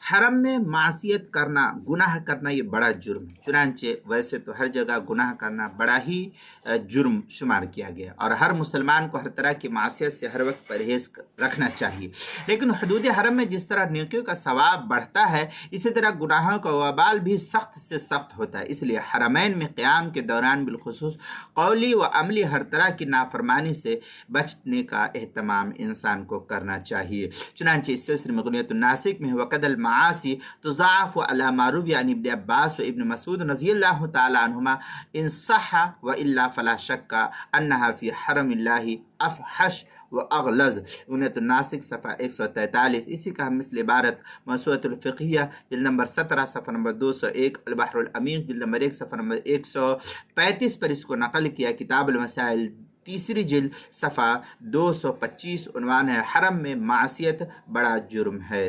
हरम में मासियत करना, गुनाह करना, ये बड़ा जुर्म है। चुनांचे वैसे तो हर जगह गुनाह करना बड़ा ही जुर्म शुमार किया गया और हर मुसलमान को हर तरह की मासियत से हर वक्त परहेज रखना चाहिए। लेकिन हदूद हरम में जिस तरह नेकियों का सवाब बढ़ता है, इसी तरह गुनाहों का वबाल भी सख्त से सख्त होता है। इसलिए हरमैन में क़याम के दौरान बिलखुसूस कौली व अमली हर तरह की नाफरमानी से बचने का एहतमाम इंसान को करना चाहिए। चुनांचे इस सिलसिले में गुनियतुन नासिक में वक़दल मासी तुज़ाअफ़ु अला मा रुविया अन इब्न अब्बास व इब्न मसूद रज़ियल्लाहु तआला अन्हुमा इन सहा व इल्ला फला शक्का अन्नहा फी हरमिल्लाहि अफ़हश व अगलज़। गुनियतुन नासिक सफ़ा 143। इसी का हम मिसल इबारत मौसूअतुल फ़िक़हिया जिल्द नंबर 17 सफ़ा नंबर 201, अल बहरुल अमीन जिल्द नंबर 1 सफ़ा नंबर 135 पर इसको नकल किया। किताबुल मसाइल तीसरी जिल्द सफ़ा 225, उन्वान है हरम में मासियत बड़ा जुर्म है।